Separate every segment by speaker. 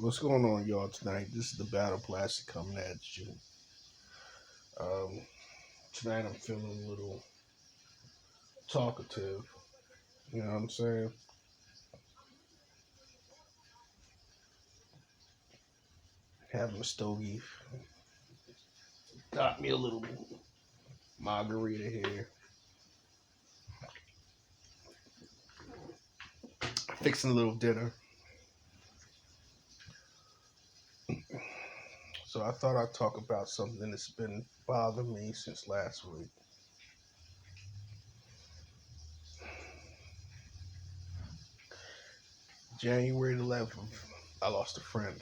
Speaker 1: What's going on, y'all, tonight? This is the Battle Plastic coming at you. Um, Tonight I'm feeling a little talkative. You know what I'm saying? Having a stogie. Got me a little margarita here. Fixing a little dinner. So I thought I'd talk about something that's been bothering me since last week. January 11th, I lost a friend.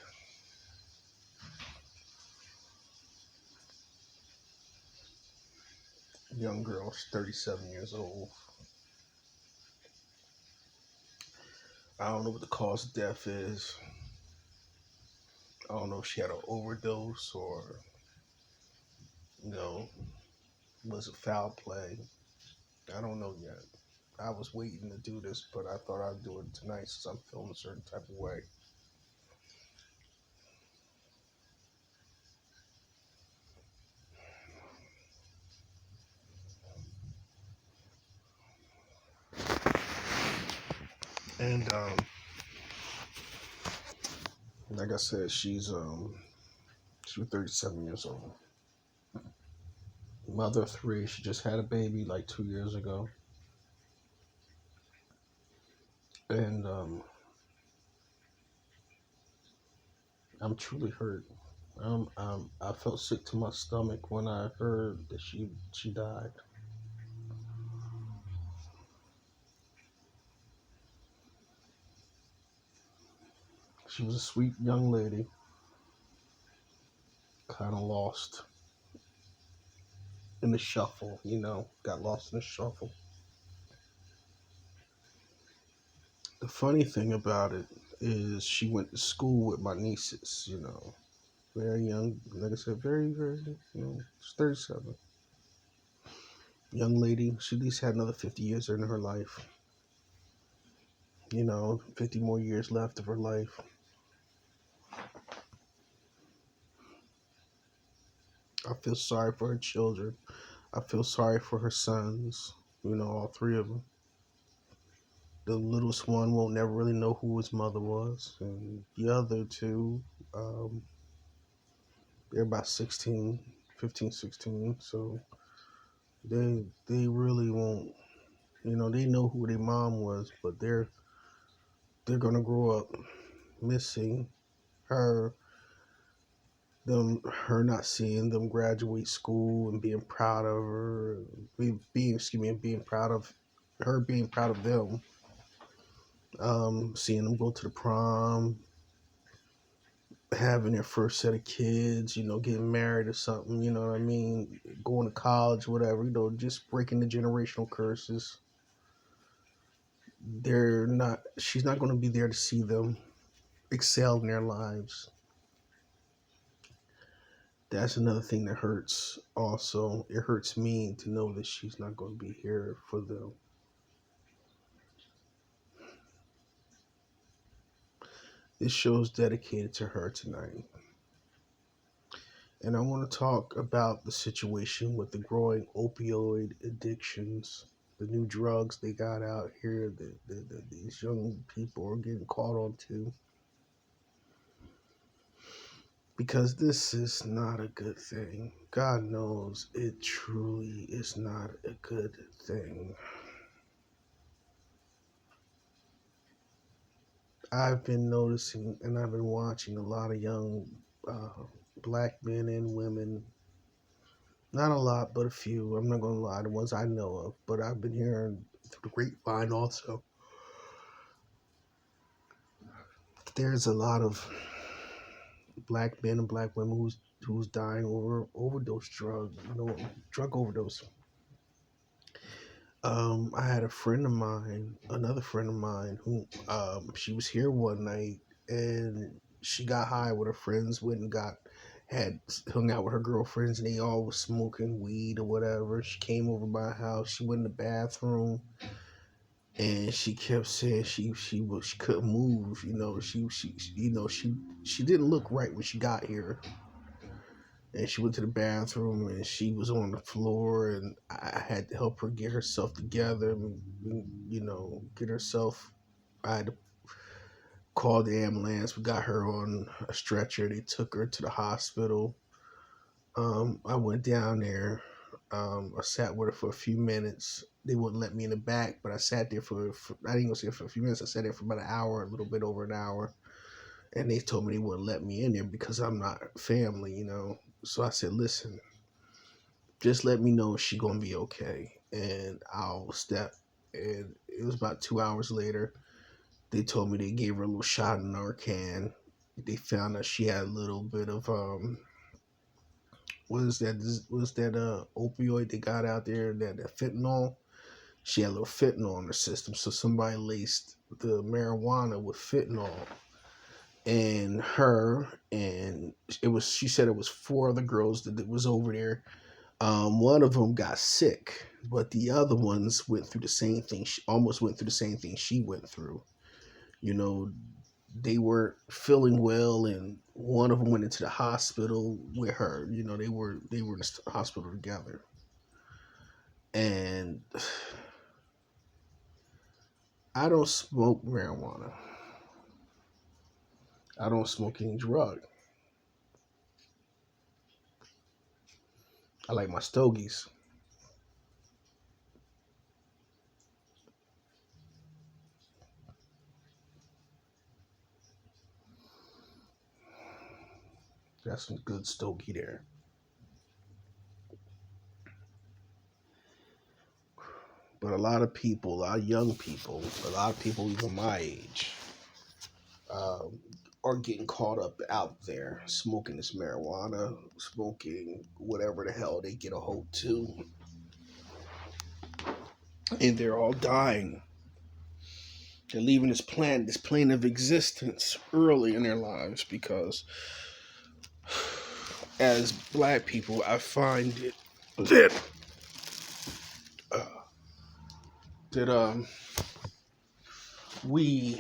Speaker 1: Young girl, 37 years old. I don't know what the cause of death is. I don't know if she had an overdose or, you know, was it foul play. I don't know yet. I was waiting to do this, but I thought I'd do it tonight since I'm feeling a certain type of way. And like I said, she was 37 years old. Mother of three. She just had a baby like 2 years ago. And I'm truly hurt. I felt sick to my stomach when I heard that she died. She was a sweet young lady, kind of lost in the shuffle, got lost in the shuffle. The funny thing about it is she went to school with my nieces, very young, like I said, very, very, she's 37. Young lady, she at least had another 50 years in her life, 50 more years left of her life. I feel sorry for her children. I feel sorry for her sons, all three of them. The littlest one won't never really know who his mother was, and the other two, um, they're about 16, 15, 16, so they really won't, they know who their mom was, but they're gonna grow up missing her, her not seeing them graduate school and being proud of her, being proud of her, being proud of them, seeing them go to the prom, having their first set of kids, getting married or something, you know what I mean, going to college, whatever, just breaking the generational curses. She's not going to be there to see them excel in their lives. That's another thing that hurts also. It hurts me to know that she's not going to be here for them. This show's dedicated to her tonight. And I want to talk about the situation with the growing opioid addictions, the new drugs they got out here that these young people are getting caught on to. Because this is not a good thing. God knows it truly is not a good thing. I've been noticing and I've been watching a lot of young black men and women. Not a lot, but a few. I'm not going to lie, the ones I know of. But I've been hearing through the grapevine also. There's a lot of black men and black women who's dying over overdose drug overdose. I had another friend of mine, who she was here one night and she got high with her friends, went and had hung out with her girlfriends, and they all was smoking weed or whatever. She came over my house. She went in the bathroom. and she kept saying she couldn't move. She didn't look right when she got here, and she went to the bathroom and she was on the floor, and I had to help her get herself together, get herself. I had to call the ambulance. We got her on a stretcher. They took her to the hospital. I went down there. I sat with her for a few minutes. They wouldn't let me in the back, but I sat there for I didn't go sit for a few minutes. I sat there for about an hour, a little bit over an hour, and they told me they wouldn't let me in there because I'm not family. So I said, listen, just let me know if she's gonna be okay, and I'll step. And it was about 2 hours later. They told me they gave her a little shot of Narcan. They found that she had a little bit of what is that opioid they got out there, that fentanyl. She had a little fentanyl in her system, so somebody laced the marijuana with fentanyl. And her and she said it was four other girls that was over there. One of them got sick, but the other ones went through the same thing. She almost went through the same thing she went through. You know, they weren't feeling well, and one of them went into the hospital with her. They were in the hospital together, and I don't smoke marijuana. I don't smoke any drug. I like my stogies. Got some good stogie there. But a lot of people, a lot of young people, a lot of people even my age, um, are getting caught up out there smoking this marijuana, smoking whatever the hell they get a hold to, and they're all dying. They're leaving this plane of existence early in their lives because, as black people, I find it uh, that we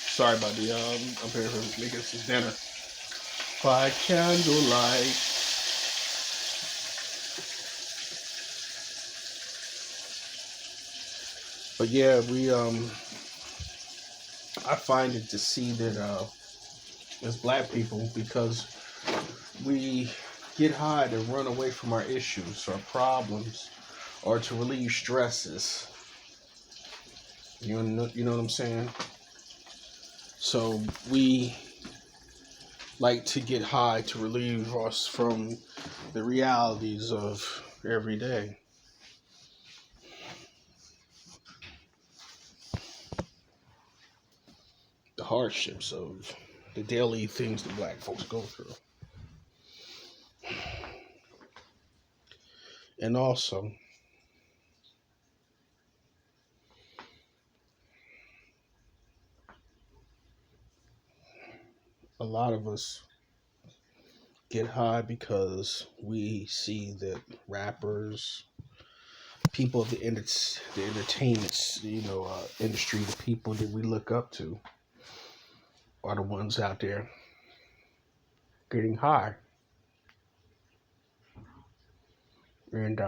Speaker 1: sorry about I'm here for making some dinner by candlelight. But yeah, I find it to see that as black people, because we get high to run away from our issues or problems or to relieve stresses. You know what I'm saying? So we like to get high to relieve us from the realities of every day. The hardships of the daily things that black folks go through. And also, a lot of us get high because we see that rappers, people of the entertainment, industry, the people that we look up to, are the ones out there getting high, and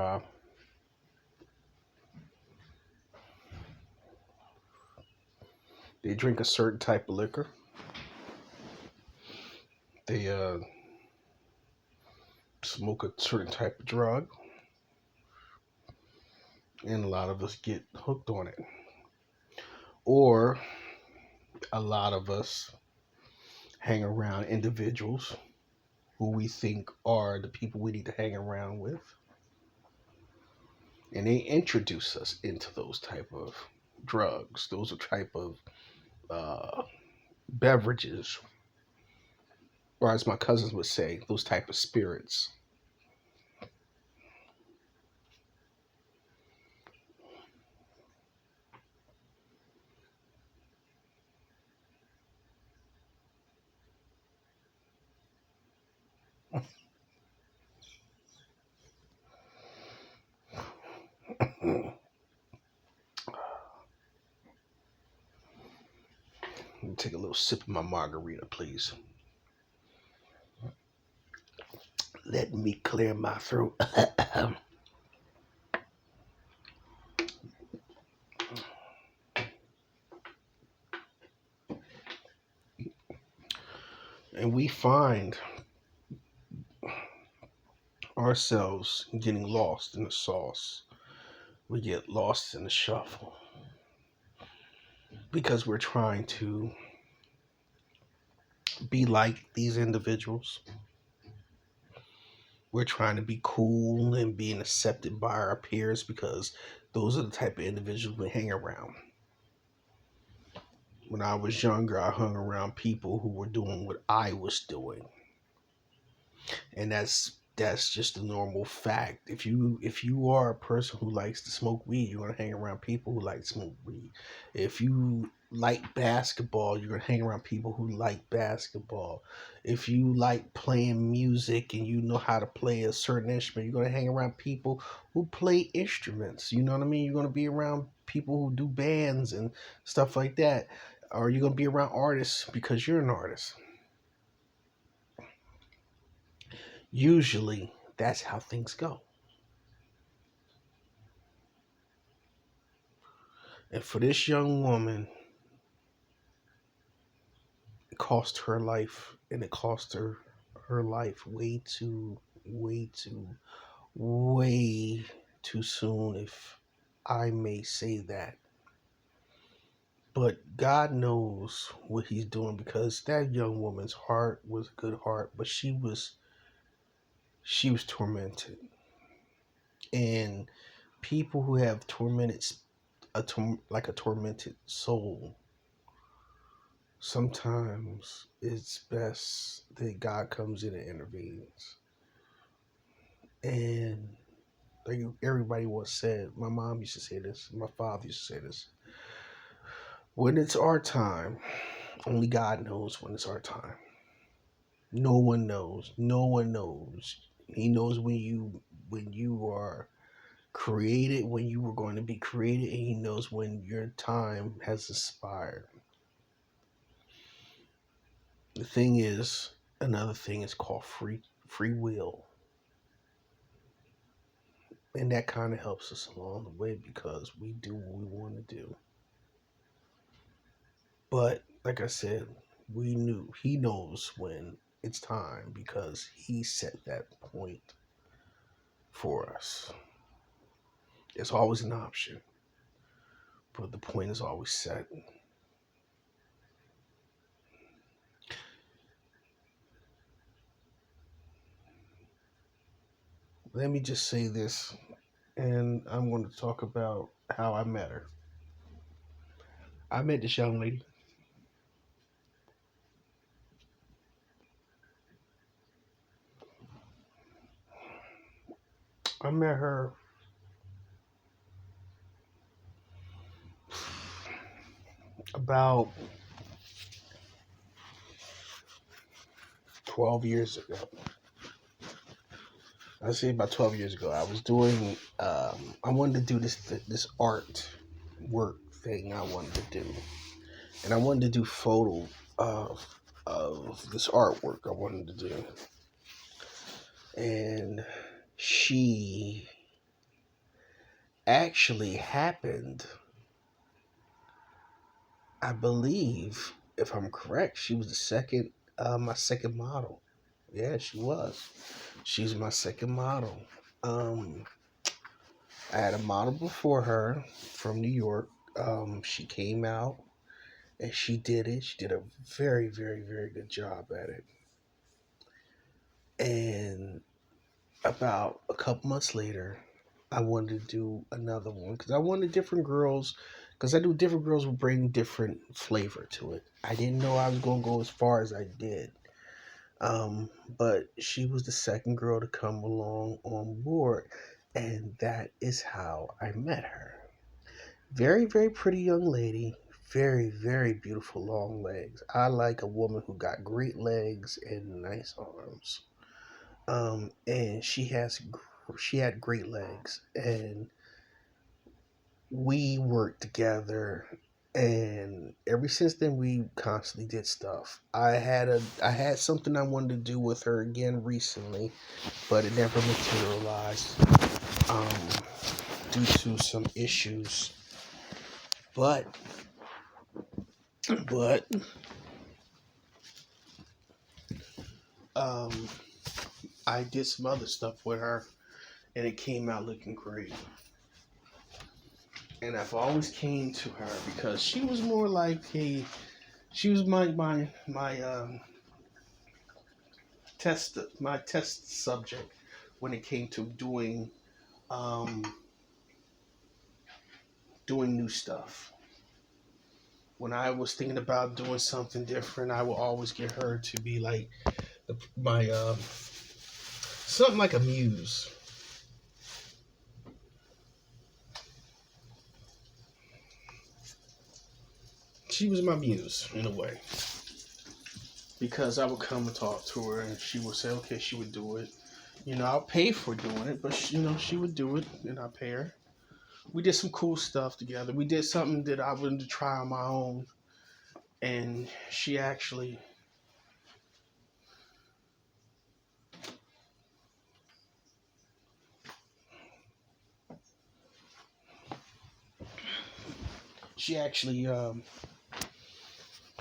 Speaker 1: they drink a certain type of liquor. They smoke a certain type of drug, and a lot of us get hooked on it. Or a lot of us hang around individuals who we think are the people we need to hang around with, and they introduce us into those type of drugs, those are type of uh, beverages, or as my cousins would say, those type of spirits. Let me take a little sip of my margarita, please. Let me clear my throat. And we find ourselves getting lost in the sauce. We get lost in the shuffle because we're trying to be like these individuals. We're trying to be cool and being accepted by our peers because those are the type of individuals we hang around. When I was younger, I hung around people who were doing what I was doing, and that's just a normal fact. If you are a person who likes to smoke weed, you're gonna hang around people who like to smoke weed. If you like basketball, you're gonna hang around people who like basketball. If you like playing music and you know how to play a certain instrument, you're gonna hang around people who play instruments. You know what I mean? You're gonna be around people who do bands and stuff like that. Or you're gonna be around artists because you're an artist. Usually that's how things go. And for this young woman, it cost her life, and it cost her life way too soon, if I may say that. But God knows what He's doing, because that young woman's heart was a good heart, but she was tormented. And people who have tormented like a tormented soul, sometimes it's best that God comes in and intervenes. And like everybody once said, my mom used to say this, my father used to say this: when it's our time, only God knows when it's our time. No one knows. No one knows. He knows when you are created, when you were going to be created, and He knows when your time has expired. The thing is, another thing is called free will. And that kind of helps us along the way because we do what we want to do. But like I said, he knows when it's time because he set that point for us. It's always an option, but the point is always set. Let me just say this, and I'm going to talk about how I met her. I met this young lady. I met her about 12 years ago. I say about 12 years ago. I was doing, I wanted to do this art work thing I wanted to do. And I wanted to do photo of this artwork I wanted to do. And she actually happened, I believe, if I'm correct, she was my second model. Yeah, she was. She's my second model. Um, I had a model before her from New York. She came out and she did it. She did a very, very, very good job at it. And about a couple months later, I wanted to do another one because I wanted different girls. Because I knew different girls would bring different flavor to it. I didn't know I was going to go as far as I did. But she was the second girl to come along on board, and that is how I met her. Very, very pretty young lady. Very, very beautiful long legs. I like a woman who got great legs and nice arms. And she had great legs, and we worked together, and ever since then we constantly did stuff. I had something I wanted to do with her again recently, but it never materialized um, due to some issues. But but um, I did some other stuff with her, and it came out looking great. And I've always came to her because she was more like she was my test subject when it came to um, doing new stuff. When I was thinking about doing something different, I would always get her to be like my something like a muse. She was my muse in a way because I would come and talk to her, and she would say, "Okay," she would do it. I'll pay for doing it, but she would do it, and I pay her. We did some cool stuff together. We did something that I wanted to try on my own, and she actually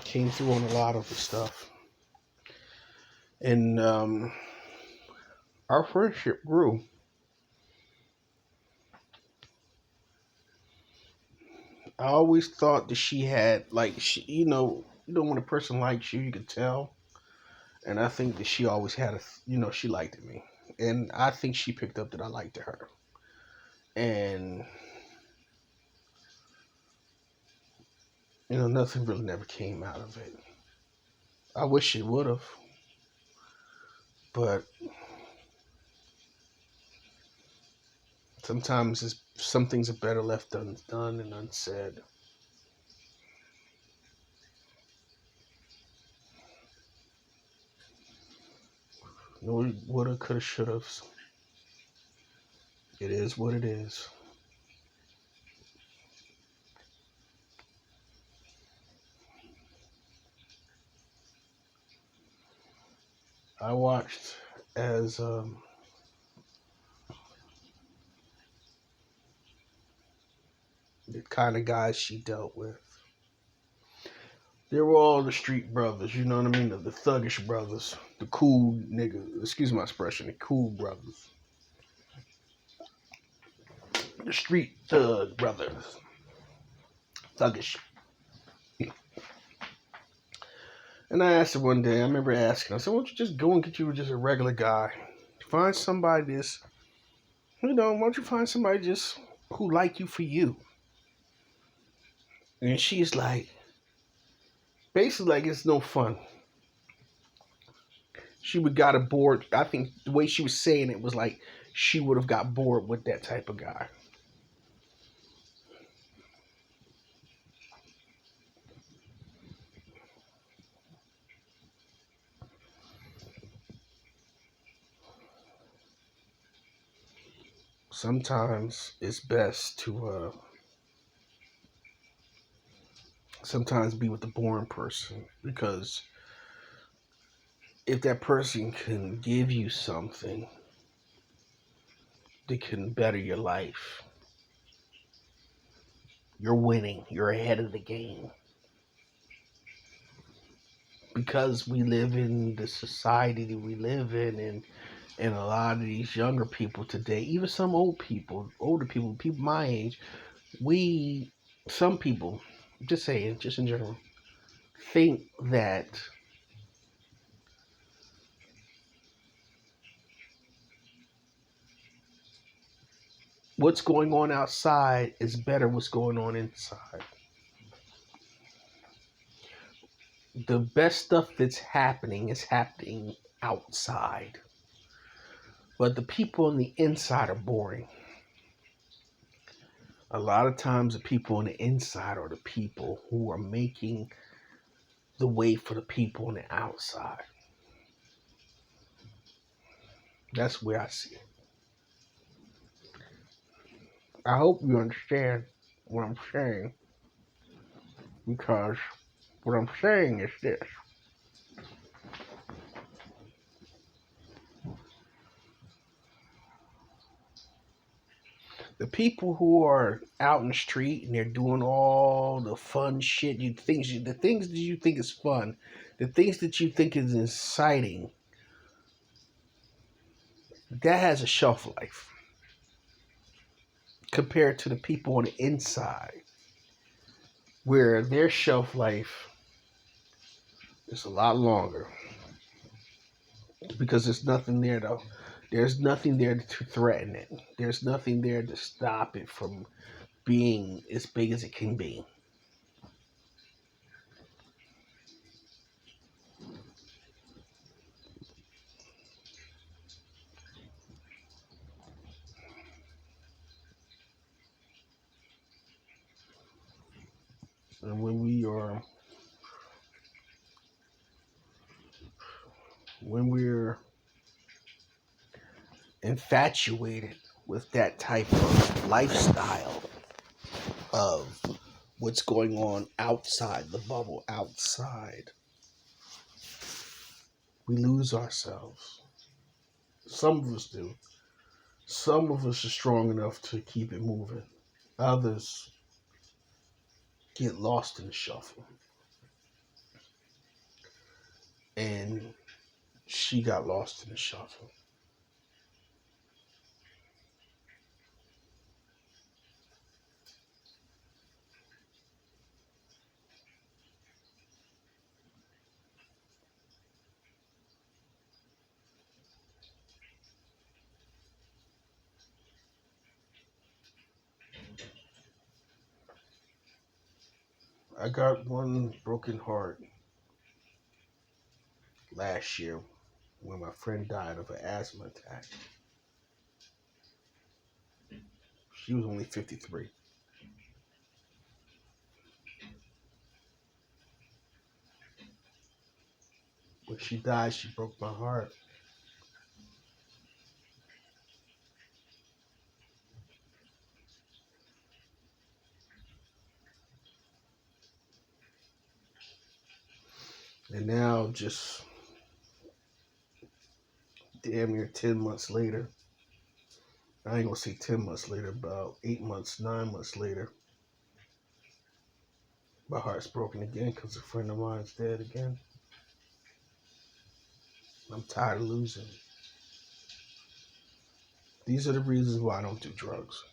Speaker 1: came through on a lot of the stuff, and our friendship grew. I always thought that she had like when a person likes you, you can tell. And I think that she always had she liked me, and I think she picked up that I liked her, and nothing really never came out of it. I wish it would have, but sometimes some things are better left undone and unsaid. No, woulda, coulda, shoulda. It is what it is. I watched as the kind of guys she dealt with. They were all the street brothers, you know what I mean? The thuggish brothers, the cool niggas. Excuse my expression, the cool brothers, the street thug brothers, thuggish. And I asked her one day. I remember asking. I said, "Why don't you just go and get you just a regular guy? Find somebody that's, why don't you find somebody just who like you for you?" And she's like, basically like it's no fun. She would got bored. I think the way she was saying it was like she would have got bored with that type of guy. Sometimes it's best to sometimes be with the boring person, because if that person can give you something that can better your life, you're winning. You're ahead of the game. Because we live in the society that we live in, and a lot of these younger people today, even some older people my age, we some people, just saying, just in general, think that what's going on outside is better what's going on inside. The best stuff that's happening is happening outside, but the people on the inside are boring. A lot of times the people on the inside are the people who are making the way for the people on the outside. That's where I see it. I hope you understand. what I'm saying, because what I'm saying is this. The people who are out in the street and they're doing all the fun shit, the things that you think is fun, the things that you think is exciting, that has a shelf life compared to the people on the inside, where their shelf life is a lot longer because there's nothing there to there's nothing there to threaten it. There's nothing there to stop it from being as big as it can be. And when we're infatuated with that type of lifestyle of what's going on outside the bubble, outside, we lose ourselves. Some of us do. Some of us are strong enough to keep it moving. Others get lost in the shuffle. And she got lost in the shuffle. I got one broken heart last year when my friend died of an asthma attack. She was only 53. When she died, she broke my heart. And now, just damn near 10 months later, I ain't gonna say 10 months later, about 8 months, 9 months later, my heart's broken again because a friend of mine's dead again. I'm tired of losing. These are the reasons why I don't do drugs.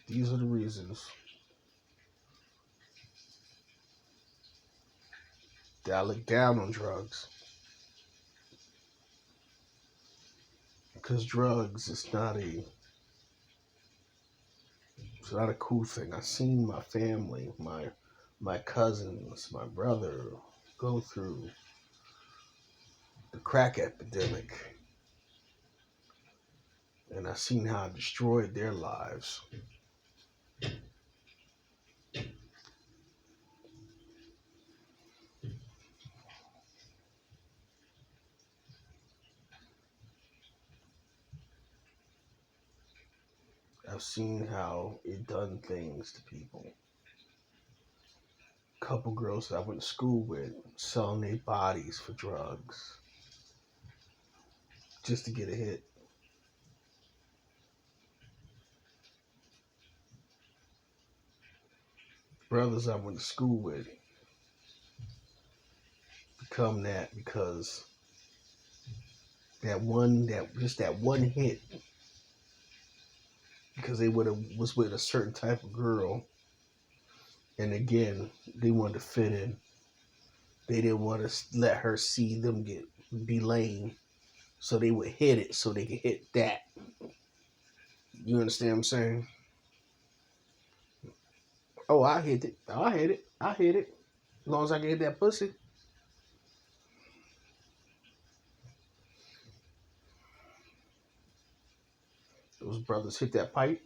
Speaker 1: These are the reasons that I look down on drugs. Because drugs is it's not a cool thing. I've seen my family, my cousins, my brother go through the crack epidemic, and I've seen how it destroyed their lives. I've seen how it done things to people. Couple girls that I went to school with selling their bodies for drugs just to get a hit. Brothers I went to school with become that because that one hit, because they was with a certain type of girl, and again they wanted to fit in. They didn't want to let her see them be lame, so they would hit it so they could hit that. You understand what I'm saying? Oh, I hit it. Oh, I hit it. I hit it. As long as I can hit that pussy. Those brothers hit that pipe,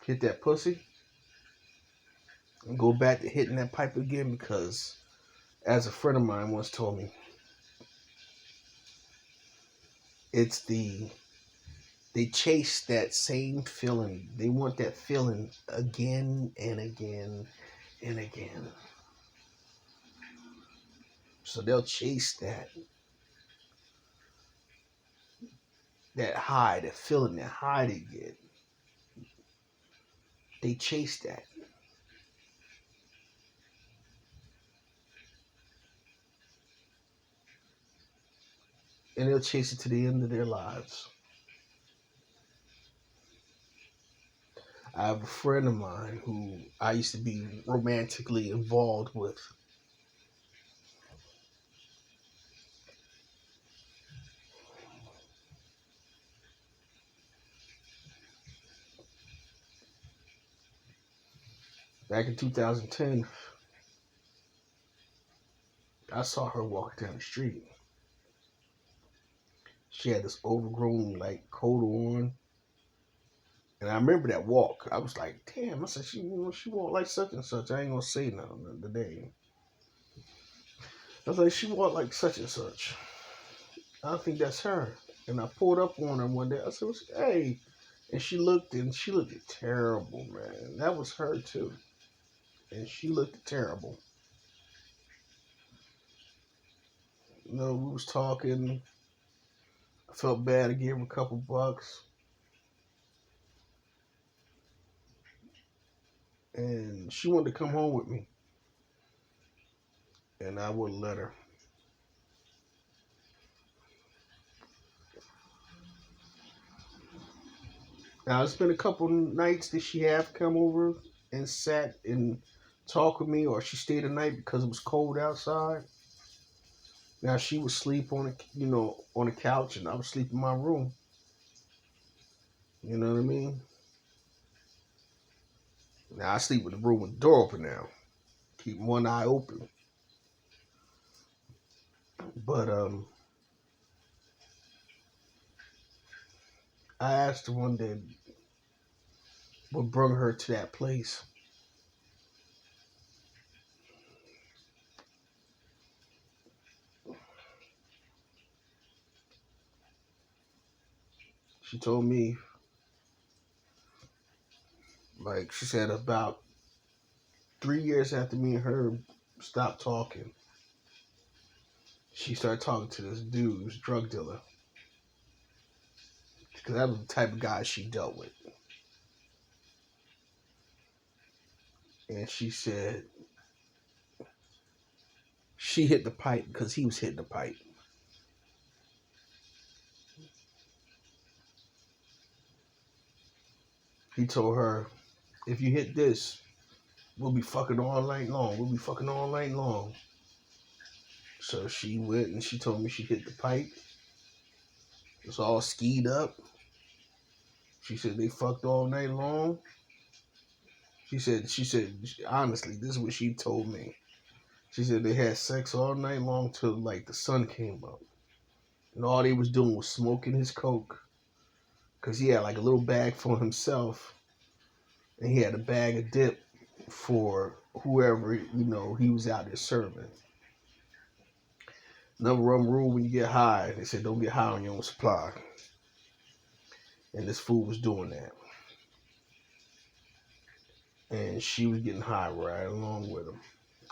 Speaker 1: hit that pussy, and go back to hitting that pipe again because, as a friend of mine once told me, it's they chase that same feeling. They want that feeling again and again and again. So they'll chase that high, that feeling, that high they get. They chase that. And they'll chase it to the end of their lives. I have a friend of mine who I used to be romantically involved with. Back in 2010, I saw her walking down the street. She had this overgrown like coat on. And I remember that walk. I was like, damn, I said she walked like such and such. I ain't gonna say nothing today. I was like, she walked like such and such. I think that's her. And I pulled up on her one day. I said, hey. And she looked terrible, man. That was her too. And she looked terrible. You know, we was talking. I felt bad. I gave her a couple bucks. And she wanted to come home with me. And I wouldn't let her. Now, it's been a couple nights that she have come over and sat and talked with me, or she stayed a night because it was cold outside. Now she would sleep on the couch, and I would sleep in my room. You know what I mean? Now I sleep with the room with the door open now, keep one eye open. But I asked her one day what brought her to that place. She told me, like she said, about 3 years after me and her stopped talking, she started talking to this dude who's a drug dealer. Because that was the type of guy she dealt with. And she said she hit the pipe because he was hitting the pipe. He told her, if you hit this, we'll be fucking all night long. We'll be fucking all night long. So she went and she told me she hit the pipe. It's all skied up. She said they fucked all night long. She said, honestly, this is what she told me. She said they had sex all night long till like the sun came up. And all they was doing was smoking his coke. Because he had like a little bag for himself. And he had a bag of dip for whoever, he was out there serving. Number one rule when you get high, they said don't get high on your own supply. And this fool was doing that. And she was getting high right along with him.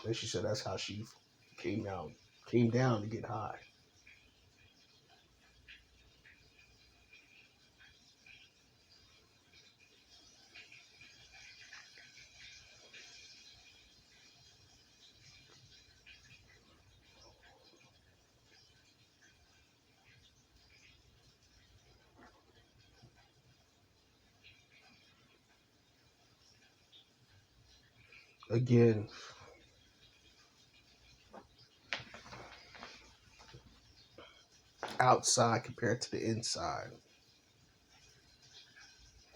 Speaker 1: And she said that's how she came down to get high. Again, outside compared to the inside.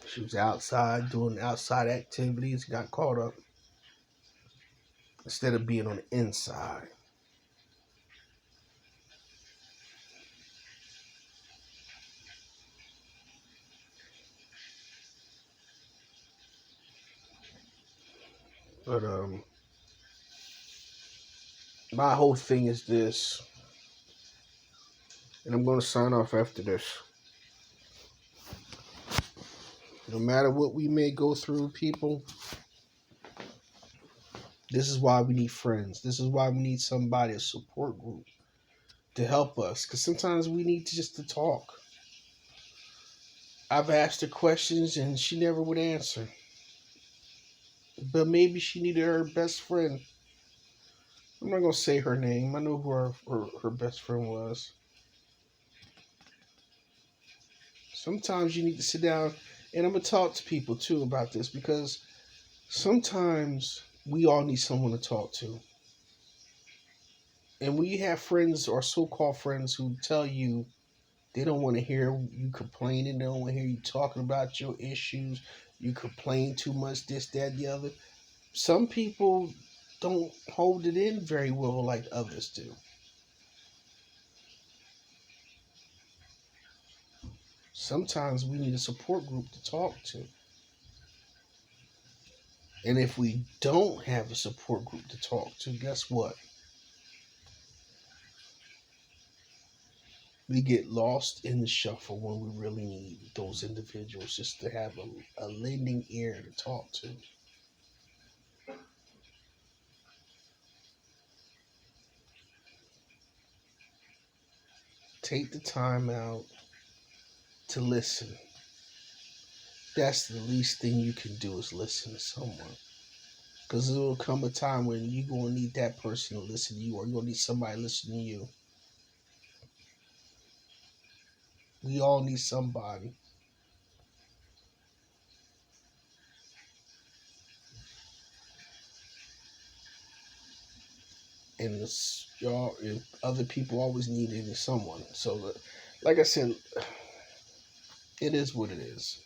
Speaker 1: She was outside doing outside activities, got caught up instead of being on the inside. But my whole thing is this, and I'm going to sign off after this. No matter what we may go through, people, this is why we need friends. This is why we need somebody, a support group, to help us. Because sometimes we need just to talk. I've asked her questions and she never would answer. But maybe she needed her best friend. I'm not going to say her name. I know who her best friend was. Sometimes you need to sit down, and I'm going to talk to people too about this, because sometimes we all need someone to talk to. And when you have friends or so-called friends who tell you they don't want to hear you complaining, they don't want to hear you talking about your issues, you complain too much, this, that, the other. Some people don't hold it in very well like others do. Sometimes we need a support group to talk to. And if we don't have a support group to talk to, guess what? We get lost in the shuffle when we really need those individuals just to have a lending ear to talk to. Take the time out to listen. That's the least thing you can do, is listen to someone. Because there will come a time when you're going to need that person to listen to you, or you're going to need somebody to listen to you. We all need somebody. And this, y'all, and other people always need someone. So, like I said, it is what it is.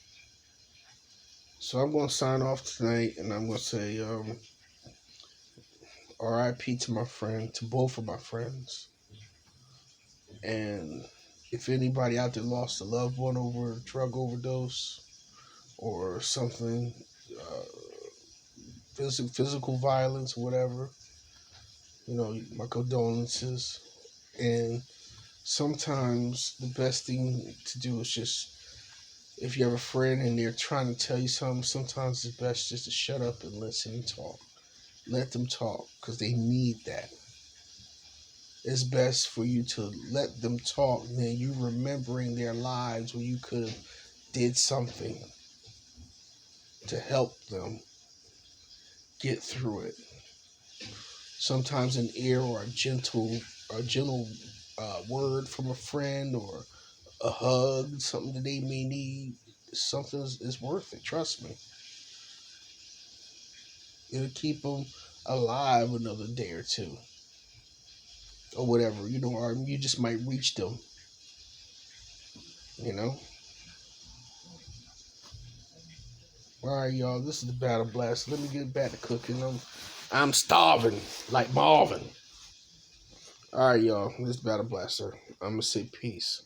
Speaker 1: So I'm going to sign off tonight, and I'm going to say R.I.P. to my friend, to both of my friends. And if anybody out there lost a loved one over a drug overdose or something, physical violence, whatever, my condolences. And sometimes the best thing to do is just, if you have a friend and they're trying to tell you something, sometimes it's best just to shut up and listen and talk. Let them talk, because they need that. It's best for you to let them talk than you remembering their lives when you could have did something to help them get through it. Sometimes an ear or a gentle word from a friend, or a hug, something that they may need, something is worth it. Trust me. It'll keep them alive another day or two, or whatever, or you just might reach them, you know. All right, y'all. This is the Battle Blast. Let me get back to cooking. I'm starving like Marvin. All right, y'all. This is Battle Blaster. I'm gonna say peace.